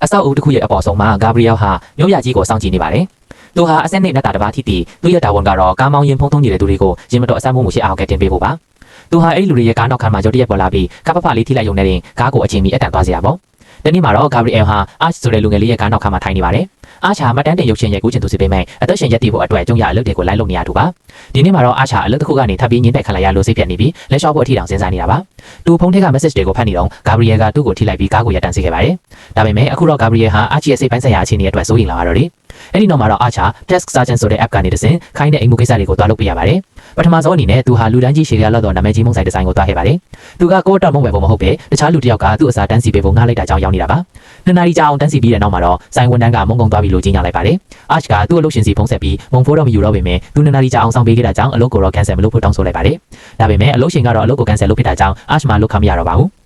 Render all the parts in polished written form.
အဆောက်အဦတစ်ခုရဲ့အပေါ်ဆုံးမှာဂါဘရီယယ်ဟာမြို့ပြကြီးကိုစောင့်ကြည့်နေပါတယ်။သူဟာအဆက်နဲ့နဲ့တာတစ်ပါးထိပြီးသူ့ရဲ့တာဝန်ကတော့ကားမောင်းရင်ဖုံးထုံးနေတဲ့သူတွေကိုရင်မတော်အဆမှုရှိအောင်ကတင်ပေးဖို့ပါ။သူဟာအဲ့ဒီလူတွေရဲ့ကားနောက်ခန်းမှာရုတ်တရက်ပေါ်လာပြီးကပ္ပဖလေးထိလိုက်ရုံနဲ့တင်ကားကိုအချိန်မီအတန်သွားစေရပါ။ဒီနေ့မှာတော့ဂါဘရီယယ်ဟာအာချ်ဆိုတဲ့လူငယ်လေးရဲ့ကားနောက်ခန်းမှာထိုင်နေပါတယ်။အာချာမတန်းတင်ရုပ်ရှင်ရဲ့ကူးချင်သူစီပေမဲ့အသက်ရှင်ရက်တည်ဖို့အတွက်ကျုံရအလုပ်တွေကိုလိုက်လုပ်နေရတူပါ။ဒီနေ့မှာတော့အာချာအလုပ်တစ်ခုကနေထပ်ပြီးညှင်းပယ်ခံလိုက်ရလို့စိတ်ပြတ်နေပြီးလက်လျှော့ဖို့အထိတောင်စဉ်းစားနေတာပါ။သူဖုန်းထဲက message တွေကိုဖတ်နေတော့ဂါဘရီယယ်ကသူ့ကိုထိလိုက်ပြီးကားကိုရပ်တန့်စေခဲ့ပါတယ်။ဒါပေမဲ့အခုတော့ဂါဘရီယယ်ဟာအာချီရဲ့စိတ်ပိုင်းဆိုင်ရာအခြေအနေအတွက်စိုးရိမ်လာရတော့တယ်။အဲ့ဒီနောက်မှာတော့အာချာ Task Sergeant ဆိုတဲ့ app ကနေတဆင့်ခိုင်းတဲ့အိမ်မှုကိစ္စတွေကိုတွားလုပ်ပြရပါတယ်။ပထမဆုံးအနေနဲ့သူဟာလူတန်းကြီးရှေ့ရလောက်တော့နာမည်ကြီးမုံဆိုင်ဒီဇိုင်းကိုတွားခဲ့ပါတယ်။သူကကိုယ့်တော်မုံဝယ်ဖို့မဟုတ်ပဲတခြားလူတစ်ယောက်ကသူ့အစားတန်းစီပေးဖို့ငှားလိုက်တာကြောင့်ရောက်နေတာပါ။နှစ်နာရီကြာအောင်တန်းစီပြီးတဲ့နောက်မှာတော့ဆိုင်ဝန်ထမ်းကမုံကုန်သွားပြီးလို့ကြီးညာလိုက်ပါတယ်။အာချ်ကသူ့အလုပ်ရှင်စီဖုန်းဆက်ပြီးမုံဖိုးတော့မယူတော့ပေမဲ့သူနှစ်နာရီကြာအောင်ဆောင်ပေးခဲ့တာကြောင့်အလုပ်ကိုတော့ cancel မလုပ်ဖို့တောင်းဆိုလိုက်ပါတယ်။ဒါပေမဲ့အလုပ်ရှင်ကတော့အလုပ်ကို cancel လုပ်ဖြစ်တာကြောင့်အာချ်မှာလုပ်ခမရတော့ပါဘူး။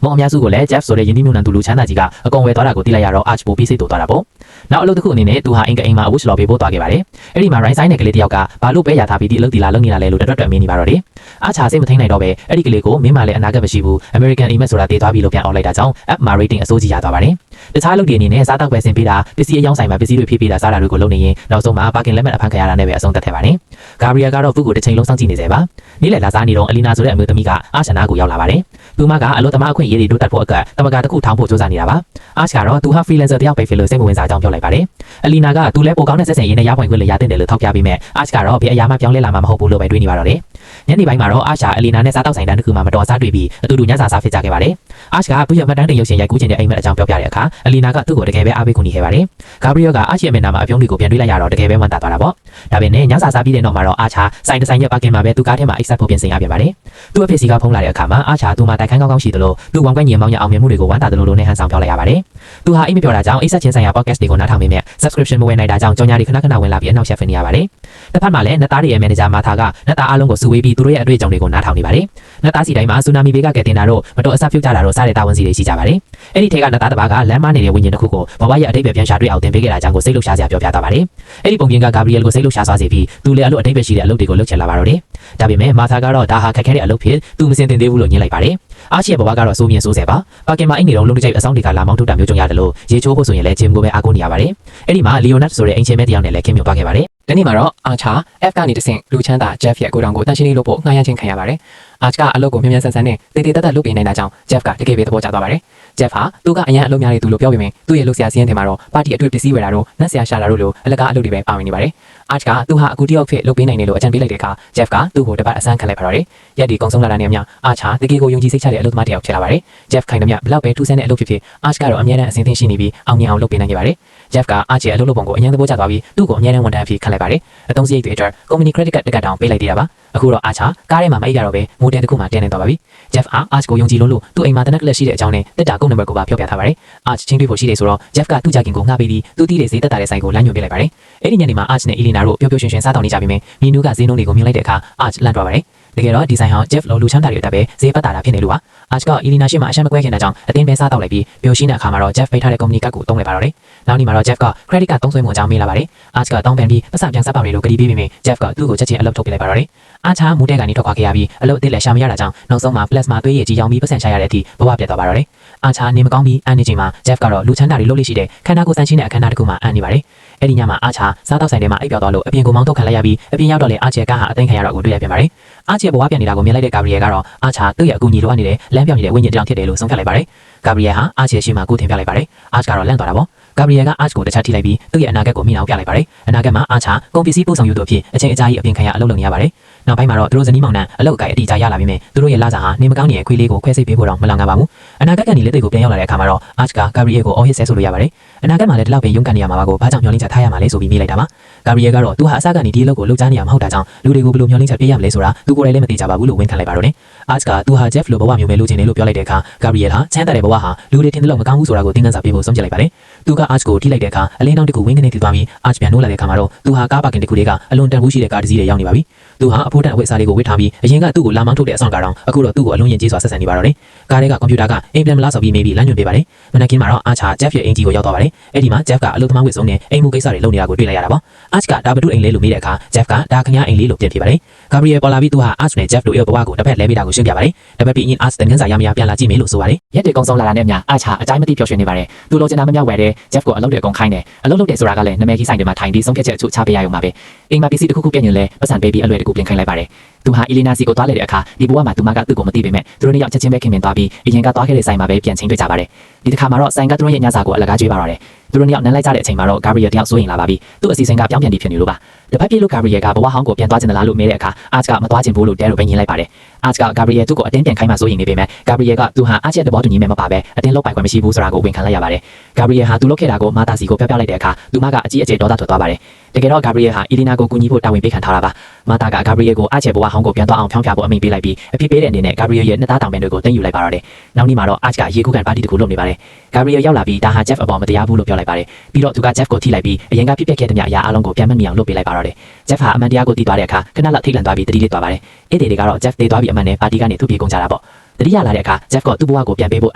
မုံအများစုကိုလည်း Jeff ဆိုတဲ့ယင်းနှိမ့်နှံသူလူချမ်းသာကြီးကအကုန်ဝယ်သွားတာကိုသိလိုက်ရတော့ Arch ပိုပြီးစိတ်တူသွားတာပေါ့။နောက်အလုပ်တစ်ခုအနေနဲ့သူဟာအင်္ဂအိမ်မှာအဝတ်ရှလော်ပေးဖို့သွားခဲ့ပါတယ်။အဲ့ဒီမှာ Ryan Sign နဲ့ကလေးတစ်ယောက်ကဘာလို့ပဲရထားပြီးဒီအလုပ်ဒီလာလုပ်နေတာလဲလို့တွတ်မင်းနေပါတော့တယ်။ Arch စိတ်မထိန်နိုင်တော့ပဲအဲ့ဒီကလေးကိုမင်းမလည်းအနာဂတ်မရှိဘူး American Image ဆိုတာတည်သွားပြီလို့ပြန်အော်လိုက်တာကြောင့် app မှာ rating အစိုးကြီးရသွားပါတယ်။တခြားလုပ်တွေအနေနဲ့စားတောက်ပဲဆင်ပေးတာပစ္စည်းအယောင်းဆိုင်မှာပစ္စည်းတွေဖြည့်ပေးတာစားတာတွေကိုလုပ်နေရင်နောက်ဆုံးမှာ parking limit အဖမ်းခံရတာနဲ့ပဲအဆုံးသတ်ခဲ့ပါတယ်။ Gabriel ကတော့သူ့ကိုတစ်ချိန်လုံးစောင့်ကြည့်နေစေပါ။နေ့လည်လာစားနေတော့ Elena ဆိုတဲ့အမျိုးသမီးက Arch နာကိုရောက်လာပါတယ်။သူမကအလုပ်သမားအခွင့်အရေးတွေတိုးတက်ဖို့အတွက်တမကတစ်ခုထောင်ဖို့စူးစမ်းနေတာပါ။ Arch ကတော့သူဟာ freelancer တယောက်ပဲဖြစ်လို့စိတ်မဝင်စားကြောင်းပြောလိုက်ပါတယ်။ Elena ကသူလည်းပိုကောင်းတဲ့ဆက်ဆံရေးနဲ့ရပွင့်ခွင့်လည်းရတဲ့တယ်လို့ထောက်ပြပြီးမဲ့ Arch ကတော့ဘယ်အရာမှပြောင်းလဲလာမှာမဟုတ်ဘူးလို့ပဲတွေးနေပါတော့တယ်။ညနေပိုင်းမှာတော့ Arch က Elena နဲ့စားတောက်ဆိုင်တန်းတစ်ခုမှာမတော်အဆတွေ့ပြီးအတူတူညစာစားဖြစ်ကြခဲ့ပါတယ်။ Arch ကသူ့ရဲ့မှတ်တမ်းတင်ရုပ်ရှင်ရိုက်ကူးခြင်းတဲ့အိမ်မက်အကြောင်းပြောပြတဲ့အခါ Elena ကသူ့ကိုတကယ်ပဲအားပေးကူညီခဲ့ပါတယ်။ Gabriel က Arch ရဲ့မျက်နှာမှာအပြုံးတွေကိုပြန်တွေးလိုက်ရတော့တကယ်ပဲဝမ်းသာသွားတာပေါ့။ဒါပေမဲ့ညစာစားပြီးတဲ့နောက်မှာတော့ Arch ဆိုင်တစ်ဆိုင်ရဲ့ parking မှာပဲသူကားထဲမှာ exit ဖို့ပြင်ဆင်ရပြန်ပါတယ်။သူ့အဖေစီကဖုန်းလာတဲ့အခါမှာ Arch သူ့မှာတိုက်ခန်းကောင်းကောင်းရှိသလိုသူ့ဝမ်းကွက်ညင်မောင်းရအောင်မြင်မှုတွေကိုဝမ်းသာသလိုလိုနဲ့ဟန်ဆောင်ပြောလိုက်ရပါတယ်။သူဟာအိမ်မပြောတာကြောင့်အိတ်ဆက်ချင်းဆိုင်ရာ podcast တွေကိုနားထောင်မိမဲ့ subscription မဝင်နိုင်တာကြောင့်ကြော်ညာတွေခဏခဏဝင်လာပြီးအနောက်ရှက်ဖြစ်နေရပါတယ်။တစ်ဖက်မှာလည်းနတ်သားတွေရဲ့ manager မာသာကနတ်သားအားလုံးကိုစုဝေးပြီးသူတို့ရဲ့အတွေ့အကြုံတွေကိုနားထောင်နေပါတယ်။နတ်သားစီတိုင်းမှာဆူနာမီဘေးကကဲတင်တာတို့မတော်အဆပြုတ်ကြတာတို့စတဲ့တာဝန်စီတွေရှိကြပါတယ်။အဲ့ဒီထဲကနတ်သားတစ်ပါးကလမ်းမနေတဲ့ဝိညာဉ်တစ်ခုကိုဘဝရဲ့အတိတ်ပဲပြန်ရှာတွေ့အောင်တင်ပေးခဲ့တာကြောင့်ကိုစိတ်လှုပ်ရှားစရာပြောပြသွားပါတယ်။အဲ့ဒီပုံပြင်က Gabriel ကိုစိတ်လှုပ်ရှားသွားစေပြီးသူလည်းအလုပ်အတိတ်ပဲရှိတဲ့အလုပ်တွေကိုလုပ်ချင်လာပါတော့တယ်။ဒါပေမဲ့မာသာကတော့ဒါဟာခက်ခဲတဲ့အလုပ်ဖြစ်သူမစင်တင်သေးဘူးလို့ညှိလိုက်ပါတယ်။အားရှိရဲ့ဘဝကတော့စိုးမြင်စိုးစဲပါ။ပါကင်မှာအိမ်နေတော့လုံးတစ်ကြိမ်အဆောင်တွေကလာမောင်းထုတ်တာမျိုးကြုံရတယ်လို့ရေချိုးဖို့ဆိုရင်လည်းဂျင်ကိုပဲအားကိုးနေရပါတယ်။အဲ့ဒီမှာ Leonard ဆိုတဲ့အင်ချင်မဲတယောက်နဲ့လည်းခင်ဗျသွားခဲ့ပါတယ်။ဒီနေ့မှာတော့ Arch F ကနေတဆင့်လူချမ်းသာ Jeff ရဲ့ကိုတောင်ကိုတန်ရှင်းလေးလုပ်ဖို့ငှားရမ်းခြင်းခံရပါတယ်။ Arch ကအလုပ်ကိုမြန်မြန်ဆန်ဆန်နဲ့တေးသေးတက်လုပ်ပေးနိုင်တာကြောင့် Jeff ကတကယ်ပဲသဘောကျသွားပါတယ်။ Jeff ဟာသူကအရန်အလုပ်များတဲ့သူလို့ပြောပေမဲ့သူ့ရဲ့လုပ်ဆရာစီးရင်ထဲမှာတော့ပါတီအတွေ့ပစ္စည်းဝယ်တာတို့နတ်ဆရာရှာတာတို့လိုအလကားအလုပ်တွေပဲပါဝင်နေပါတယ်။ Arch ကသူဟာအခုတယောက်ဖြစ်လုပ်ပေးနိုင်တယ်လို့အကြံပေးလိုက်တဲ့အခါ Jeff ကသူ့ကိုတပတ်အဆန်းခံလိုက်ပါတော့တယ်။ရက်ဒီကုံဆုံးလာတာနဲ့အမျှ Arch ဟာတကယ်ကိုယုံကြည်စိတ်ချတဲ့အလုပ်သမားတစ်ယောက်ဖြစ်လာပါတယ်။ Jeff ခိုင်သမျှဘလောက်ပဲထူးဆန်းတဲ့အလုပ်ဖြစ်ဖြစ် Arch ကတော့အမြဲတမ်းအစဉ်သင့်ရှိနေပြီးအောင်မြင်အောင်လုပ်ပေးနိုင်ခဲ့ပါတယ်။ Jeff က Arch ရဲ့အလုပ်လုပ်ပုံကိုအញ្ញံသဘောကျသွားပြီးသူ့ကိုအမြဲတမ်းဝန်ထမ်းအဖြစ်ခန့်လိုက်ပါတယ်။အသုံးစရိတ်တွေအတွက် company credit card တစ်ကတ်တောင်ပေးလိုက်သေးတာပါ။အခုတော့ Arch ကားထဲမှာမအိပ်ရတော့ပဲမိုတယ်တစ်ခုမှတင်းနေသွားပါပြီ။ Jeff ဟာ Arch ကိုယုံကြည်လို့သူ့အိမ်မှာတနက်ကလက်ရှိတဲ့အကြောင်းနဲ့တက်တာကုန်းနံပါတ်ကိုပါပြောပြထားပါတယ်။ Arch ချင်းတွေ့ဖို့ရှိတယ်ဆိုတော့ Jeff ကသူ့ကြခင်ကိုငှားပေးပြီးသူတီးတဲ့ဈေးတက်တာတဲ့ဆိုင်ကိုလမ်းညွှန်ပေးလိုက်ပါတယ်။အဲ့ဒီညနေမှာ Arch နဲ့ Elena တို့ပျော်ပျော်ရွှင်ရွှင်စားတောင်းနေကြပြီးမြင်းနူးကဈေးနှုန်းတွေကိုမြင်လိုက်တဲ့အခါ Arch လန့်သွားပါတယ်။တကယ်တော့ဒီဆိုင်ဟောင်း Jeff လိုလူချမ်းသာတွေအတက်ပဲဈေးပတ်တာတာဖြစ်နေလို့ပါ။ Arch က Elena ရှေ့မှာအရှမ်းမကွဲခင်တဲ့ကြောင့်အတင်းပဲစားတောက်လိုက်ပြီးပျော်ရှိတဲ့အခါမှာတော့ Jeff ပိတ်ထားတဲ့ company card ကိုသုံးလိုက်ပါတော့တယ်။နောက်နေ့မှာတော့ Jeff က credit card သုံးစွဲမှုအကြောင်းမေးလာပါတယ်။ Arch ကတောင်းပန်ပြီးပတ်စံပြန်စားပါမယ်လို့ကတိပေးပေမဲ့ Jeff ကသူ့ကိုချက်ချင်းအလုပ်ထုတ်ပေးလိုက်ပါတော့တယ်။ Arch မူတဲ့ကနေထွက်ခွာခဲ့ရပြီးအလုပ်အသစ်လည်းရှာမရတာကြောင့်နောက်ဆုံးမှာ plasma သွေးရည်ကြီးရောင်းပြီးပတ်စံရှာရတဲ့အထိဘဝပြတ်သွားပါတော့တယ်။ Arch နေမကောင်းပြီးအန်နေချိန်မှာ Jeff ကတော့လူချမ်းသာတွေလုပ်လို့ရှိတဲ့ခန္ဓာကိုယ်ဆန်ရှင်းတဲ့အခမ်းအနားတစ်ခုမှာအန်နေပါတယ်။အဲ့ဒီညမှာ Arch စားတောက်ဆိုင်ထဲမှာအိပ်ပျော်သွားလို့အပြင်ကိုမောင်းထုတ်ခံလိုက်ရပြီးအပြင်ရောက်တော့လေ Arch ရဲ့ကားဟာအသိမ်းခံရတော့ကိုတွေ့ရပြန်ပါတယ်။ Arch ရဲ့ဘဝပြန်နေတာကိုမြင်လိုက်တဲ့ Gabriel ကတော့ Arch သူ့ရဲ့အကူအညီလိုအပ်နေတဲ့လမ်းပြောင်းနေတဲ့ဝိညာဉ်တစ်ယောက်ဖြစ်တယ်လို့ဆုံးဖြတ်လိုက်ပါတယ်။ Gabriel ဟာ Arch ရဲ့ရှေ့မှာကိုထင်ပြလိုက်ပါတယ်။ Arch ကတော့လန့်သွားတာပေါ့။ Gabriel က Arch ကိုတခြားထိလိုက်ပြီးသူ့ရဲ့အနာဂတ်ကိုမြင်အောင်ပြလိုက်ပါတယ်။အနာဂတ်မှာ Arch ကုန်ပစ္စည်းပို့ဆောင်ရေးတို့အဖြစ်အချိန်အကြာကြီးအပြင်ခံရအလုပ်လုပ်နေရပါတယ်။နောက်ပိုင်းမှာတော့သူတို့ဇနီးမောင်နှံအလုပ်အကိုင်အတီးကြရလာပြီးမြင်သူတို့ရဲ့လစာဟာနေမကောင်းနေတဲ့ခွေးလေးကိုခွဲစိတ်ပေးဖို့တော့မလောင်ငါပါဘူး။အနာဂတ်ကနေလက်တွေကိုပြန်ရောက်လာတဲ့အခါမှာတော့ Arch က Gabriel ကိုအော်ဟစ်ဆဲဆိုလို့ရပါတယ်။အနာဂတ်မှာလည်းဒီလောက်ပဲရုန်းကန်နေရမှာပါကိုဘာကြောင့်မျှော်လင့်ချက်ထားရမှာလဲဆိုပြီးမေးလိုက်တာပါ။ Gabriel ကတော့သူဟာအစကနေဒီအလုပ်ကိုလုပ်ကြနေရမှာမဟုတ်တာကြောင့်လူတွေကိုဘယ်လိုမျှော်လင့်ချက်ပေးရမလဲဆိုတာသူကိုယ်တိုင်လည်းမသိကြပါဘူးလို့ဝန်ခံလိုက်ပါတော့တယ်။ Arch ကသူဟာ Jeff လိုဘဝမျိုးပဲလုပ်ချင်တယ်လို့ပြောလိုက်တဲ့အခါ Gabriel ဟာချမ်းသာတဲ့ဘဝဟာလူတွေထင်တယ်လို့မကောင်းဘူးဆိုတာကိုသင်ခန်းစာပေးဖို့ဆုံးဖြတ်လိုက်ပါတယ်။သူက Arch ကိုထိလိုက်တဲ့အခါအလင်းတောင်တစ်ခုဝင်းကနေတည်သွားပြီး Arch ပြန်နိုးလာတဲ့အခါမှာတော့သူဟာကားပါကင်တစ်ခုလေးကအလွန်တန်ဖိုးရှိတဲ့ကားတစ်စီးတွေရောက်နေပါပြီ။သူဟာအဖိုးတန်အဝတ်အစားလေးကိုဝတ်ထားပြီးအရင်ကသူ့ကိုလာမောင်းထုတ်တဲ့အဆောင်ကားတောင်အခုတော့သူ့ကိုအလုံးရင်ကြီးစွာဆက်ဆံနေပါတော့တယ်။ကားထဲကကွန်ပျူတာကအိမ်ပြန်မလားဆိုပြီးမေးပြီးလမ်းညွှန်ပေးပါတယ်။မနက်ခင်းမှာတော့ Arch Jeff ရဲ့အိမ်ကြီးကိုရောက်သွားပါတယ်။အဲ့ဒီမှာ Jeff ကအလုပ်သမားဝတ်စုံနဲ့အိမ်မှုကိစ္စတွေလုပ်နေတာကိုတွေ့လိုက်ရတာပေါ့။ Arch ကဒါဘဒုအိမ်လေးလို့မေးတဲ့အခါ Jeff ကဒါခင်ဗျားအိမ်လေးလို့ပြန်ဖြေပါတယ်။ Gabriel ပေါ်လာပြီးသူဟာ Arch နဲ့ Jeff တို့ရဲ့ဘဝကိုတစ်ဖက်လဲပေးတာကိုရှင်းပြပါတယ်။တစ်ဖက်ပြီးရင် Arch တင်ငန်းစာရမရပြန်လာကြည့်မယ်လို့ဆိုပါတယ် ရက်တွေကုန်းဆုံးလာတာနဲ့အမျှအားချအတိုင်းမသိပျော်ရွှင်နေပါတယ်သူလိုချင်တာမမြောက်ဝယ်တဲ့ Jeff ကိုအလုပ်တွေအကုန်ခိုင်းတယ်အလုပ်လုပ်တယ်ဆိုတာကလည်းနာမည်ကြီးဆိုင်တွေမှာထိုင်ပြီးဆုံးဖြတ်ချက်အချို့ချပေးရရုံပါပဲအိမ်မှာပစ္စည်းတစ်ခုခုပြည့်ညင်လဲပတ်စံပေးပြီးအလွယ်တကူပြင်ခိုင်းလိုက်ပါတယ်သူဟာ Elena စီကိုသွားလေတဲ့အခါဒီဘဝမှာသူမကသူ့ကိုမသိပေမဲ့သူတို့နှစ်ယောက်ချက်ချင်းပဲခင်မင်သွားပြီးအရင်ကသွားခဲ့တဲ့ဆိုင်မှာပဲပြန်ချင်းတွေ့ကြပါတယ်ဒီတစ်ခါမှာတော့ဆိုင်ကသူတို့ရဲ့ညစာကိုအလကားကျွေးပါတော့တယ်သူတို့နှစ်ယောက်နန်းလိုက်ကြတဲ့အချိန်မှာတော့ Gabriel တယောက်စိုးရင်လာပါပြီသူ့အစီအစဉ်ကပြောင်းပြန်ပြီးဖြစ်နေလို့ပါတစ်ဖက်ပြေလို့ Gabriel ကဘဝဟောင်းကိုပြန်သွားချင်သလားလို့မေးတဲ့အခါ Arch ကမသွားချင်ဘူးလို့တဲလို့ပဲညင်းလိုက်ပါတယ် Arch က Gabriel သူ့ကိုအတင်းပြန်ခိုင်းမှစိုးရင်နေပေမဲ့ Gabriel ကသူဟာ Arch ရဲ့သဘောတူညီမဲ့မပါပဲအတင်းလောက်ပိုင်ခွင့်မရှိဘူးဆိုတာကိုဝန်ခံလိုက်ရပါတယ် Gabriel ဟာသူလုပ်ခဲ့တာကိုမာတာစီကိုပြောပြလိုက်တဲ့အခါသူမကအကြီးအကျယ်ဒေါသထွက်သွားပါတယ်တကယ်တော့ Gabriel ဟာ Elena ကိုကူညီဖို့တာဝန်ပေးခံထားတာပါမာတာက Gabriel ကို Arch ရဲ့ဘဝဟောင်းကိုပြန်သွားအောင်ဖြောင်းပြဖို့အမိန့်ပေးလိုက်ပြီးအဖြစ်ပေးတဲ့အနေနဲ့ Gabriel ရဲ့နှစ်သားတောင်ပန်တွေကိုတင်ယူလိုက်ပါတော့တယ်နောက်နေ့မှာတော့ Arch ကရေကူးကန်ပါတီတစ်ခုလုပ်နေပါတယ် Gabriel ရောက်လာပြီးဒါဟာ Jeff အပေါ်မတရားဘူးလို့ပြောလိုက်ပါတယ်ပြီးတော့သူက Jeff ကိုထိလိုက်ပြီးအရင်ကဖြစ်ပျက်ခဲ့တဲ့အရာအလုံးကိုပြန်မမြင်အောင်လုပ်ပေးလိုက်ပါတော့တယ် Jeff ဟာအမှန်တရားကိုသိသွားတဲ့အခါခဏလောက်ထိတ်လန့်သွားပြီးတတိလေးသွားပါတယ်အဲ့ဒီတွေကတော့ Jeff သေသွားပြီးအမှန်နဲ့ပါတီကနေသူ့ပြေကုန်ကြတာပေါ့တတိယလာတဲ့အခါ Jeff ကသူ့ဘဝကိုပြန်ပေးဖို့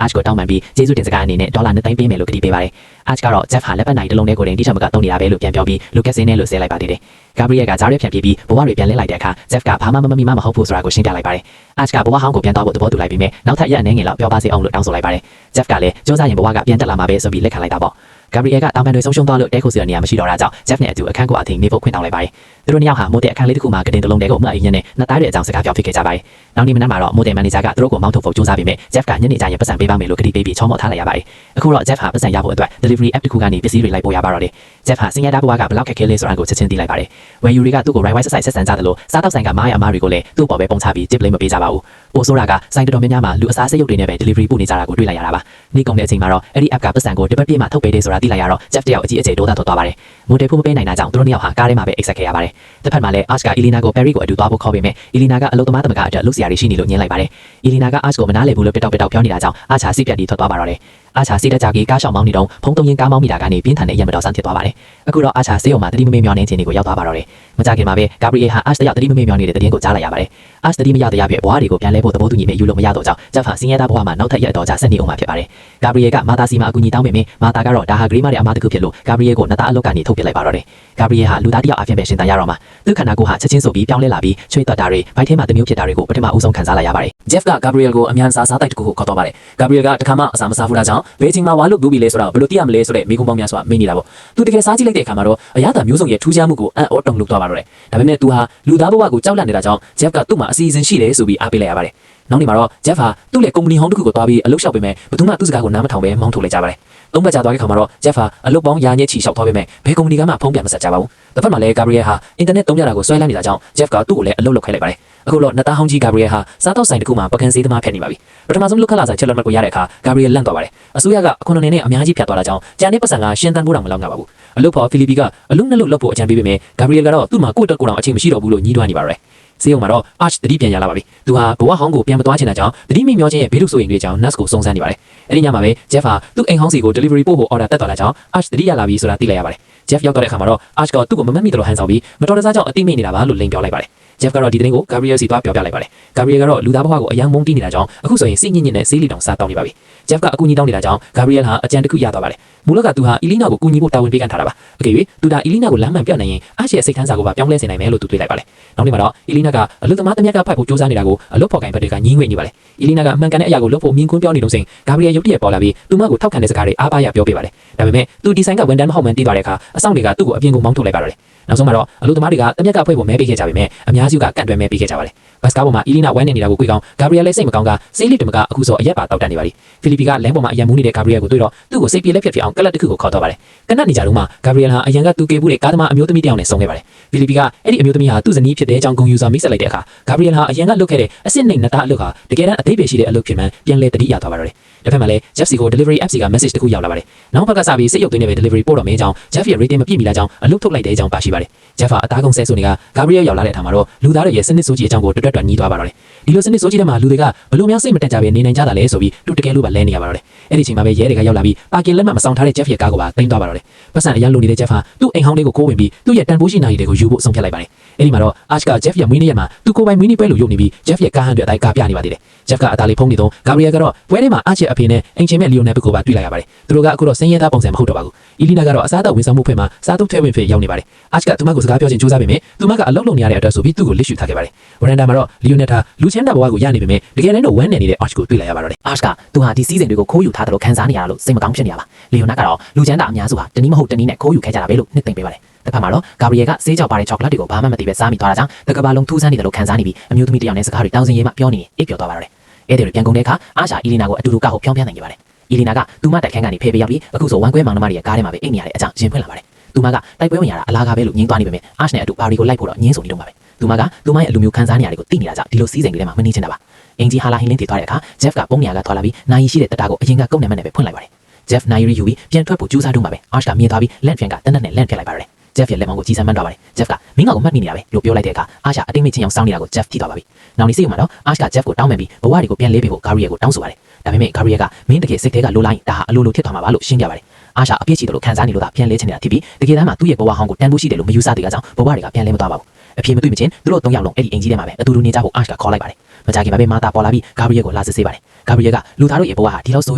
Arch ကိုတောင်းပန်ပြီးကျေးဇူးတင်စကားအနေနဲ့ဒေါ်လာ2သိန်းပေးမယ်လို့ကတိပေးပါတယ် Arch ကတော့ Jeff ဟာလက်ပတ်နိုင်တစ်လုံးနဲ့ကိုတင်တိချမကတုံးနေတာပဲလို့ပြန်ပြောပြီး Lucas နဲ့လို့ဆဲလိုက်ပါသေးတယ် Gabriel ကကြားရပြန်ပြေးပြီးဘဝတွေပြန်လဲလိုက်တဲ့အခါ Jeff ကဘာမှမဟုတ်ဘူးဆိုတာကိုရှင်းပြလိုက်ပါတယ် Arch ကဘဝဟောင်းကိုပြန်သွားဖို့သဘောတူလိုက်ပြီးမြဲနောက်ထပ်ရက်အနေငယ်လောက်ပြောပါစေအောင်လို့တောင်းဆိုလိုက်ပါတယ် Jeff ကလည်းစူးစမ်းရင်ဘဝကပြန်တက်လာမှာပဲဆိုပြီးလက်ခံလိုက်တာပေါ့ Gabriel ကတောင်ပန်တွေဆုံးရှုံးသွားလို့တဲခိုစီရနေရမရှိတော့တာကြောင့် Jeff နဲ့အတူအခန်းကိုအထင်နေဖို့ခွင့်တောင်းလိုက်ပါတယ်သူတို့နှစ်ယောက်ဟာမိုးတဲ့အခန်းလေးတစ်ခုမှာကတင်တလုံးတဲကိုအမှတ်အရင်နဲ့နှစ်သားတွေအကြောင်းစကားပြောဖြစ်ခဲ့ကြပါတယ်နောက်နေ့မနက်မှာတော့မိုးတဲ့မန်နေဂျာကသူတို့ကိုမောင်းထုတ်ဖို့ကြိုးစားပြီးမြဲ Jeff ကညနေကျရင်ပတ်စံပေးပါမယ်လို့ကတိပေးပြီးချောမော့ထားလိုက်ရပါတယ်အခုတော့ Jeff ဟာပတ်စံရဖို့အတွက် delivery app တစ်ခုကနေပစ္စည်းတွေလိုက်ပို့ရပါတော့တယ် Jeff ဟာစင်ရတာဘဝကဘလောက်ခက်ခဲလဲဆိုတာကိုချက်ချင်းသိလိုက်ပါတယ်ဝယ်ယူတွေကသူ့ကို right wise ဆက်ဆံကြတယ်လို့စားတော့ဆိုင်ကမားရအမားတွေကိုလည်းသူ့ပေါ်ပဲပုံချပြီး tip လေးမပေးကြပါဘူးပိုဆိုးတာကဆိုင်တော်များများမှာလူအစားစရုပ်တွေနဲ့ပဲ delivery ပို့နေကြတာကိုတွေ့လိုက်ရတာပါနေ့ကုန်တဲ့အချိန်မှာတော့အဲ့ဒီ app ကပတ်စံကိုတစ်ပတ်ပြည့်မှထုတ်ပေးတယ်ဆိုတာသိလိုက်ရတော့ Jeff တယောက်အကြီးအကျယ်ဒေါသထွက်သွားပါတယ်မိုတယ်ဖို့မပေးနိုင်တာကြောင့်သူတို့နှစ်ယောက်ဟာကားထဲမှာပဲ exit ခဲ့ရပါတယ်တစ်ဖက်မှာလည်း Arch က Elena ကို Perry ကိုအတူသွားဖို့ခေါ်ပေမဲ့ Elena ကအလုပ်သမားတမကအတွက်လုပ်စရာတွေရှိနေလို့ညှင်းလိုက်ပါတယ် Elena က Arch ကိုမနားလည်ဘူးလို့ပစ်တောက်ပြောနေတာကြောင့် Arch ဟာစိတ်ပြတ်ပြီးထွက်သွားပါတော့တယ်Arch စီးတက်ကြကြီးကားရှောင်မောင်းနေတော့ဖုံးတုံးရင်ကားမောင်းမိတာကနေပြင်းထန်တဲ့ရံမတော်ဆန်းဖြစ်သွားပါတယ်အခုတော့ Arch ဆေးရုံမှာတတိမမေ့မျောနေခြင်းတွေကိုရောက်သွားပါတော့တယ်မကြခင်မှာပဲ Gabriel ဟာ Arch တယောက်တတိမမေ့မျောနေတဲ့တဲ့ရင်ကိုကြားလိုက်ရပါတယ် Arch တတိမရတဲ့ရပြည့်ဘွားတွေကိုပြန်လဲဖို့သဘောတူညီမဲ့ယူလို့မရတော့ကြောင့် Jeff ဟာစင်ရသားဘွားမှာနောက်ထပ်ရက်တော်ကြာဆက်နေအောင်မှာဖြစ်ပါတယ် Gabriel ကမာတာစီမှာအကူအညီတောင်းပေမဲ့မာတာကတော့ဒါဟာ Grey မတဲ့အမားတစ်ခုဖြစ်လို့ Gabriel ကိုနှစ်သားအလုပ်ကနေထုတ်ပစ်လိုက်ပါတော့တယ် Gabriel ဟာလူသားတယောက်အဖြစ်ပဲရှင်သန်ရတော့မှာသူ့ခန္ဓာကိုယ်ဟာချက်ချင်းဆိုပြီးပြောင်းလဲလာပြီးချွေးတက်တာတွေဘိုက်ထဲမှာတမျိုးဖြစ်တာတွေကိုပထမဦးဆုံးခံစားလိုက်ရပါတယ် Jeff က Gabriel ကိုအမြန်စားတိုက်တစ်ခုကိုခေါ်တော့ပါတယ် Gabriel ကတခါမှအစာမစားဘူးလားကြောင့်ဘယ်အချိန်မှဝါလို့ဘူးပြီလဲဆိုတော့ဘယ်လိုသိရမလဲဆိုတဲ့မိကုံပေါင်းများစွာမေးနေတာပေါ့သူတကယ်စားကြည့်လိုက်တဲ့အခါမှာတော့အရသာမျိုးစုံရဲ့ထူးခြားမှုကိုအံ့ဩတုန်လှုပ်သွားပါတော့တယ်ဒါပေမဲ့သူဟာလူသားဘဝကိုကြောက်လန့်နေတာကြောင့် Jeff ကသူ့မှာအစီအစဉ်ရှိတယ်ဆိုပြီးအားပေးလိုက်ရပါတယ်နောက်နေ့မှာတော့ Jeff ဟာသူ့ရဲ့ကုမ္ပဏီဟောင်းတစ်ခုကိုသွားပြီးအလုပ်လျှောက်ပေးမယ်ဘယ်သူမှသူ့စကားကိုနားမထောင်ပဲမောင်းထုတ်လိုက်ကြပါတယ်သုံးပတ်ကြာသွားတဲ့ခါမှာတော့ Jeff ဟာအလုပ်ပေါင်းရာညက်ချီလျှောက်သွားပေးမယ်ဘယ်ကုမ္ပဏီကမှဖုံးပြန်မဆက်ကြပါဘူးတစ်ဖက်မှာလည်း Gabriel ဟာအင်တာနက်သုံးရတာကိုဆွဲလန်းနေတာကြောင့် Jeff ကသူ့ကိုလည်းအလုပ်လုပ်ခိုင်းလိုက်ပါတယ်အခုတော့နှစ်သားဟောင်းကြီး Gabriel ဟာစားတော့ဆိုင်တစ်ခုမှာပကံစေးသမားဖြစ်နေပါပြီပထမဆုံးလုခလာဆိုင်ချက်လက်မှတ်ကိုရတဲ့အခါ Gabriel လန့်သွားပါတယ်အစိုးရကအခွန်အနေနဲ့အများကြီးဖြတ်သွားတာကြောင့်ကြံတဲ့ပတ်စံကရှင်းတန်းဖို့တောင်မလောက်ငါပါဘူးအလုပ်ဖော်ဖိလီပီကအလုံးနဲ့လုပ်ဖို့အကြံပေးပေမဲ့ Gabriel ကတော့သူ့မှာကိုယ့်အတွက်ကိုယ်တော်အချိန်မရှိတော့ဘူးလို့ညှိတွားနေပါတော့တယ်ဆေးရုံမှာတော့ Arch တတိပြန်ရလာပါပြီသူဟာဘဝဟောင်းကိုပြန်မသွားချင်တဲ့ကြောင့်တတိမိမျောခြင်းရဲ့ဘေးလူဆိုရင်တွေကြောင့် Nurse ကိုစုံစမ်းနေပါတယ်အဲ့ဒီညမှာပဲ Jeff ဟာသူ့အိမ်ဟောင်းစီကို delivery ပို့ဖို့ order တက်သွားတာကြောင့် Arch တတိရလာပြီဆိုတာသိလိုက်ရပါတယ် Jeff ရောက်တော့တဲ့အခါမှာတော့ Arch ကသူ့ကိုမမတ်မိတယ်လို့ဟန်ဆောင်ပြီးမတော်တဆကြောင့်အတိမိနေတာပါလို့လိန်ပြောလိုက်ပါတယ် Jeff ကတော့ဒီသတင်းကို Gabriel စီသွားပြောပြလိုက်ပါတယ် Gabriel ကတော့လူသားဘဝကိုအယံမုန်းတီးနေတာကြောင့်အခုဆိုရင်စိတ်ညစ်ညစ်နဲ့ဆေးလီတောင်စားတောင်းနေပါပြီ Jeff ကအကူအညီတောင်းနေတာကြောင့် Gabriel ဟာအကြံတစ်ခုရသွားပါတယ်မူလကသူဟာ Elena ကိုကူညီဖို့တာဝန်ပေးခံထားတာပါအကယ်၍သူဒါ Elena ကိုလမ်းမှန်ပြနိုင်ရင် Arch ရဲ့စိတ်ထမ်းစာကိုပါပြောင်းလဲစေနိုင်မယ်လို့သူတွေးလိုက်ပါတယ်နောက်နေ့မှာတော့ Elena ကအလုပ်သမားတမျက်ကဖိုက်ဖို့စူးစမ်းနေတာကိုအလုပ်ဖော်ကိုင်ဘက်တွေကညှင်းငွေ့နေပါတယ် Elena ကအမှန်ကန်တဲ့အရာကိုလုပ်ဖို့မြင်ကွင်းပြောနေလို့ဆိုရင် Gabriel ရုပ်တရက်ပေါ်လာပြီးသူမကိုထောက်ခံတဲ့စကားတွေအားပါးရပြောပြပါတယ်ဒါပေမဲ့သူဒီဆိုင်ကဝန်တန်းမဟုတ်မှန်းသိသွားတဲ့အခါအဆောင်တွေကသူ့ကိုအပြင်ကိုမောင်းထုတ်လိုက်ပါတော့တယ်နောက်ဆုံးမှာတော့အလုပ်သမားတွေကတမျက်ကဖွဲ့ဖို့မဲပေးခဲ့ကြပေမဲ့အများစုကကန့်တွယ်မဲပေးခဲ့ကြပါတယ်ဘတ်စကားပေါ်မှာ Elena ဝိုင်းနေနေတာကိုတွေ့ကောင်း Gabriel လည်းစိတ်မကောင်းကဆေးလိတမကအခုဆိုအရက်ပါတောက်တက်နေပါပြီဖိလီပီကလမ်းပေါ်မှာအယံမူးနေတဲ့ Gabriel ကိုတွေ့တော့သူ့ကိုစိတ်ပြေလက်ဖြစ်အောင်ကလပ်တစ်ခုကိုခေါ်တော့ပါတယ်ကနတ်နေကြတော့မှ Gabriel ဟာအယံကသူကေဘူးတဲ့ကားသမားအမျိုးသမီးတစ်ယောက်နဲ့ဆုံခဲ့ပါတယ်ဖိလီပီကအဲ့ဒီအမျိုးသမီးဟာသူ့ဇနီးဖြစ်တဲ့အကြောင်းဂုဏ်ယူစွာမိတ်ဆက်လိုက်တဲ့အခါ Gabriel ဟာအယံကလုပ်ခဲ့တဲ့အစ်စ်နှိမ်နတာအလုပ်ဟာတကယ်တမ်းအသေးပေရှိတဲ့အလုပ်ဖြစ်မှန်းပြန်လဲတတိယသွားပါတော့တယ်တစ်ဖက်မှာလည်း Jeff စီကို delivery app စီက message တစ်ခုရောက်လာပါတယ်နောက်ဘက်ကစပြီးစိတ်ရုပ်သွင်းနေပဲ delivery ပို့တော့မင်းကြောင့် Jeff ရဲ့ rating မပြည့်မီလာကြောင်းအလုပ်ထုတ်လိုက်တဲ့အကြောင်းပါရှိပါတယ် Jeff ဟာအသားကုန်ဆဲဆိုနေက Gabriel ရောက်လာတဲ့အခါမှာတော့လူသားတွေရဲ့စနစ်စိုးကြီးအကြောင်းကိုတွတ်တွတ်ညီးသွားပါတော့တယ်ဒီလိုစနစ်စိုးကြီးထဲမှာလူတွေကဘလို့များစိတ်မတက်ကြပဲနေနိုင်ကြတာလဲဆိုပြီးသူတကယ်လို့ပါလဲနေရပါတော့တယ်အဲ့ဒီချိန်မှာပဲရဲတွေကရောက်လာပြီးပါကင်လက်မှတ်မဆောင်ထားတဲ့ တဲ့ Jeff ရဲ့ကားကိုပါတင်သွားပါတော့တယ်ပတ်စံအရန်လိုနေတဲ့ Jeff ဟာသူ့အိမ်ဟောင်းလေးကိုခိုးဝင်ပြီးသူ့ရဲ့တန်ဖိုးရှိနိုင်တွေကိုယူဖို့ဆုံးဖြတ်လိုက်ပါတယ်အဲ့ဒီမှာတော့ Ash က Jeff ရဲ့မွေးနေ့ရက်မှာသူကိုယ်ပိုင်မွေးနေ့ပွဲလို့ယုံနေပြီး Jeff ရဲ့ကားဟန်တွေအတိုင်းကားပြနေပါသေးတယ် Jeff ကအသားလေးဖုံးနေတော့ Gabriel ကတော့ပွဲထဲမှာ Ash ရဲ့အဖေနဲ့အိမ်ချင်းမဲ့ Leonel ဘက်ကိုပါတွေ့လိုက်ရပါတယ်သူတို့ကအခုတော့စင်းရဲသားပုံစံမဟုတ်တော့ပါဘူး Elena ကတော့အစားအသောက်ဝန်ဆောင်မှုဖွဲ့မှာစားသုံးထဲဝင်ဖြစ်ရောက်နေပါတယ် Ash ကသူမကိုစကားပြောချင်ကြိုးစားပေမဲ့သူမကအလုပ်လုပ်နေရတဲ့အတွက်ဆိုပြီးသူ့ကိုလစ်ရှူထားခဲ့ပါတယ် Veranda မှာတော့ Leonel ကလူချင်းတာဘဝကိုရနေပေမဲ့တကယ်တမ်းတော့ဝမ်းနေနေတဲ့ Ash ကိုတွေ့လိုက်ရပါတော့တယ် Ash ကသူဟာဒီစီးစဉ်တွေကိုခိုးယူထားတယ်လို့ခံစားနေရတာလို့စိတ်မကောင်းဖြစ်နေရပါလီယိုနာကတော့လူချမ်းသာအများစုဟာတနည်းမဟုတ်တနည်းနဲ့ခိုးယူခဲ့ကြတာပဲလို့နှစ်သိမ့်ပေးပါတယ်တစ်ဖက်မှာတော့ Gabriel ကဆေးကြောက်ပါတဲ့ chocolate တွေကိုဘာမှမသိပဲစားမိသွားတာကြောင့်တကဘာလုံးထူးဆန်းနေတယ်လို့ခံစားနေပြီးအမျိုးသမီးတစ်ယောက်နဲ့စကားတွေတောင်းစင်ရေးမှပြောနေအိပ်ပျော်သွားပါတော့တယ်အဲ့ဒီလိုပြန်ကုန်တဲ့အခါ Ash အီလီနာကိုအတူတူကောက်ဟုတ်ဖြောင်းပြနိုင်ခဲ့ပါတယ်အီလီနာကသူမတိုက်ခန်းကနေဖေးပေးရောက်ပြီးအခုဆိုဝမ်ကွဲမောင်နှမတွေရဲ့ကားထဲမှာပဲအိပ်နေရတဲ့အကြောင်းရင်ဖွင့်လာပါတယ်သူမကတိုက်ပွဲဝင်ရတာအလားကားပဲလို့ညင်းသွားနေပေမဲ့ Ash နဲ့အတူဘာရီကိုလိုက်ဖို့တော့ညင်းဆိုနေတော့မှာပဲသူမကသူမရဲ့အလူမျိုးခံစားနေရတွေကိုသိနေတာကြောင့်ဒီလိုစီးစိမ်တွေထဲမှာမနေချင်တာပါအင်ဂျီဟာလာဟင်းလင်းတည်သွားတဲ့အခါ Jeff ကပုံနေရကထွက်လာပြီးနိုင်ရှိတဲ့တတာကိုအရင်ကကုတ်နေမှနဲ့ပဲဖွင့်လိုက်ပါတယ် Jeff နိုင်ရီယူပြီးပြန်ထွက်ဖို့ကြိုးစားတုန်းပါပဲ Ash ကမြင်သွားပြီးလက်ဖျန်ကတနက်နဲ့လက်ဖျက်လိုက်ပါတယ် Jeff ရဲ့လက်မောင်းကိုကြီးစမ်းမှန်းသွားပါတယ် Jeff ကမင်းငါ့ကိုမှတ်မိနေတာပဲလို့ပြောလိုက်တဲ့အခါ Ash အတိတ်မိချင်းအောင်စောင်းနေတာကို Jeff ထိသွားပါပြီနောက်နေ့စိတ်မှာတော့ Ash က Jeff ကိုတောင်းပန်ပြီးဘဝတွေကိုပြန်လေးပေးဖို့ Gabriel ကိုတောင်းဆိုပါတယ်ဒါပေမဲ့ Gabriel ကမင်းတကယ်စိတ်ထဲကလိုလိုက်ဒါဟာအလိုလိုဖြစ်သွားမှာပါလို့ရှင်းပြပါတယ် Ash အပြစ်ရှိတယ်လို့ခံစားနေလို့သာပြန်လဲချင်နေတာဖြစ်ပြီးတကယ်တမ်းမှာသူ့ရဲ့ဘဝဟောင်းကိုတန်ဖိုးရှိတယ်လို့မယူဆသေးတာကြောင့်ဘဝတွေကပြန်လဲမသွားပါဘူးအဖြစ်မတွေ့မချင်းသူတို့၃ယောက်လုံးအဲ့ဒီအင်ကြီးထဲမှာပဲအတူတူနေကြဖို့ Ash ကခေါ်လိုက်ပါတယ်မကြခင်မှာပဲမာတာပေါ်လာပြီး Gabriel ကိုလာစစ်ဆေးပါတယ် Gabriel ကလူသားတို့ရဲ့ဘဝဟာဒီလောက်ဆိုး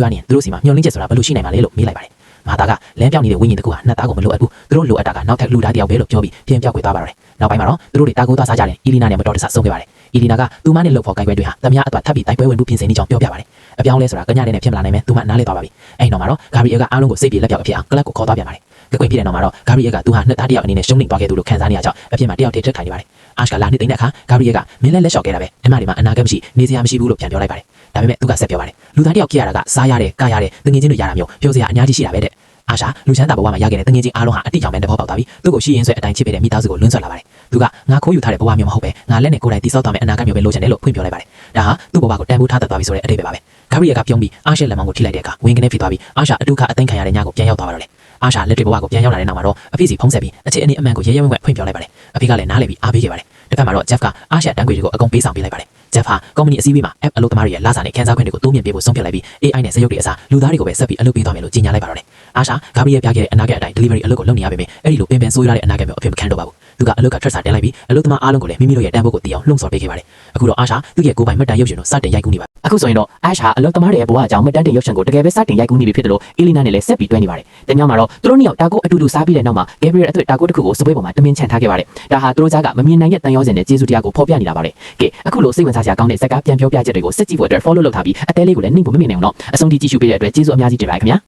ရွားနေရင်သူတို့စီမှာမျှော်လင့်ချက်ဆိုတာဘယ်လိုရှိနိုင်မှာလဲလို့မေးလိုက်ပါတယ်မာတာကလမ်းပြောင်းနေတဲ့ဝိညာဉ်တစ်ခုဟာနှက်သားကိုမလိုအပ်ဘူးသူတို့လိုအပ်တာကနောက်ထပ်လူသားတစ်ယောက်ပဲလို့ပြောပြီးပြန်ပြောက်ခွေသွားပါတော့တယ်နောက်ပိုင်းမှာတော့သူတို့တွေတာကိုးသွားစားကြတယ်အီလီနာနဲ့မတော်တဆဆုံးခဲ့ပါတယ်အီလီနာကသူမနဲ့လှုပ်ဖော်ကိုက်ပွဲတွေဟာတမယာအတွက်ထပ်ပြီးတိုက်ပွဲဝင်မှုပြင်ဆင်နေကြောင်းပြောပြပါတယ်အပြောင်းလဲဆိုတာကညတဲ့နဲ့ဖြစ်မလာနိုင်မယ်သူမနားလဲသွားပါပြီအဲ့နောက်မှာတော့ Gabriel ကအားလုံးကိုစိတ်ပြေလက်ပြောက်အဖြစ်အောင်ကလပ်ကိုခေါ်သွားပြန်ပါတယ်ကြွေးပြတဲ့နောက်မှာတော့ Gabriel ကသူဟာနှစ်သားတစ်ယောက်အနေနဲ့ရှုံးနိမ့်သွားခဲ့သူလို့ခံစားနေရကြောင်းအပြင်မှာတယောက်တည်းထက်ထိုင်နေပါတယ် Ash ကလာနေသိတဲ့အခါ Gabriel ကမင်းလက်လျှောက်ခဲ့တာပဲဓမ္မတွေမှာအနာဂတ်မရှိနေစရာမရှိဘူးလို့ပြန်ပြောလိုက်ပါတယ်ဒါပေမဲ့သူကဆက်ပြောပါတယ်လူသားတစ်ယောက်ကြည့်ရတာကစားရတယ်ကားရတယ်တငင်ချင်းတွေရတာမျိုးပြောစရာအများကြီးရှိတာပဲတဲ့Ash လူချမ်းသာဘဝမှာရခဲ့တဲ့တငင်ချင်းအားလုံးဟာအတိအကျပဲတဘောပေါက်သွားပြီးသူ့ကိုရှိရင်ဆွဲအတိုင်းချစ်ပေးတဲ့မိသားစုကိုလွန်းဆွတ်လာပါတယ်သူကငါခိုးယူထားတဲ့ဘဝမျိုးမဟုတ်ပဲငါလက်နဲ့ကိုယ်တိုင်တိစောက်သွားမယ့်အနာဂတ်မျိုးပဲလိုချင်တယ်လို့ဖွင့်ပြောလိုက်ပါတယ်ဒါဟာသူ့ဘဝကိုတန်ဖိုးထားတတ်သွားပြီဆိုတဲ့အတိတ်ပဲပါပဲ Gabriel ကပြုံးပြီး Ash ရဲ့လက်မောင်းကိုထိလိုက်တဲ့အခါဝင်းကနေဖြစ်သွားပြီး Ash အတုခအသိမ်းခံရတဲ့ညကိုပြန်ရောက်သွားပါတော့တယ်Ash လက်တွေဘဝကိုပြန်ရောက်လာတဲ့နောက်မှာတော့အဖေစီဖုံးဆက်ပြီးအခြေအနေအမှန်ကိုရဲရဲဝံ့ဝံ့ဖွင့်ပြောလိုက်ပါတယ်အဖေကလည်းနားလည်ပြီးအားပေးခဲ့ပါတယ်တစ်ဖက်မှာတော့ Jeff က Ash ရဲ့တန်းခွေတွေကိုအကုန်ပေးဆောင်ပေးလိုက်ပါတယ် Jeff ဟာကုမ္ပဏီအစည်းအဝေးမှာ app အလုပ်သမားတွေရဲ့လာစာနဲ့ခန်းစားခွင့်တွေကိုတိုးမြင့်ပေးဖို့ဆုံးဖြတ်လိုက်ပြီး AI နဲ့စက်ရုပ်တွေအစားလူသားတွေကိုပဲဆက်ပြီးအလုပ်ပေးသွားမယ်လို့ကြေညာလိုက်ပါတော့တယ်Ash က Gabriel ပြခဲ့တဲ့အနာဂတ်အတိုင်း delivery အလုပ်ကိုလုပ်နေရပေမဲ့အဲ့ဒီလိုပင်ပန်းဆိုးရွားတဲ့အနာဂတ်မျိုးအဖြစ်မခံတော့ပါဘူးသူကအလုပ်ကထွက်စာတင်လိုက်ပြီးအလုပ်သမားအားလုံးကိုလည်းမိမိတို့ရဲ့တန်းဖို့ကိုတည်အောင်လှုံ့ဆော်ပေးခဲ့ပါတယ်အခုတော့ Ash သူ့ရဲ့ကိုယ်ပိုင်မှတ်တမ်းရုပ်ရှင်ကိုစတင်ရိုက်ကူးနေပါအခုဆိုရင်တော့ Ash အလုပ်သမားတွေရဲ့ဘဝအကြောင်းမှတ်တမ်းတင်ရုပ်ရှင်ကိုတကယ်ပဲစတင်ရိုက်ကူးနေပြီဖြစ်တယ်လို့ Elena နဲ့လည်းဆက်ပြီးတွဲနေပါတယ်တညမှာတော့သူတို့နှစ်ယောက်တာကိုအတူတူစားပြီးတဲ့နောက်မှာ Gabriel အတွက်တာကိုတစ်ခုကိုစပွဲပေါ်မှာတမင်ချန်ထားခဲ့ပါတယ်ဒါဟာသူတို့ကြားကမမြင်နိုင်တဲ့တန်ရောစင်နဲ့ကျေးဇူးတရားကိုဖော်ပြနေတာပါလေကဲအခုလိုစိတ်ဝင်စားစရာကောင်းတဲ့ဇာတ်ကားပြန်ပြောပြချက်တွေကိုစစ်ကြည့်ဖို့အတွက် follow လုပ်ထားပြီးအသေးလေးကိုလည်းနှိမ့်ဖို့မမြင်နိုင်အောင်တော့အဆုံးထိကြည့်ရှုပေးတဲ့အတွက်ကျေးဇူးအများကြီးတင်ပါတယ်ခင်ဗျာ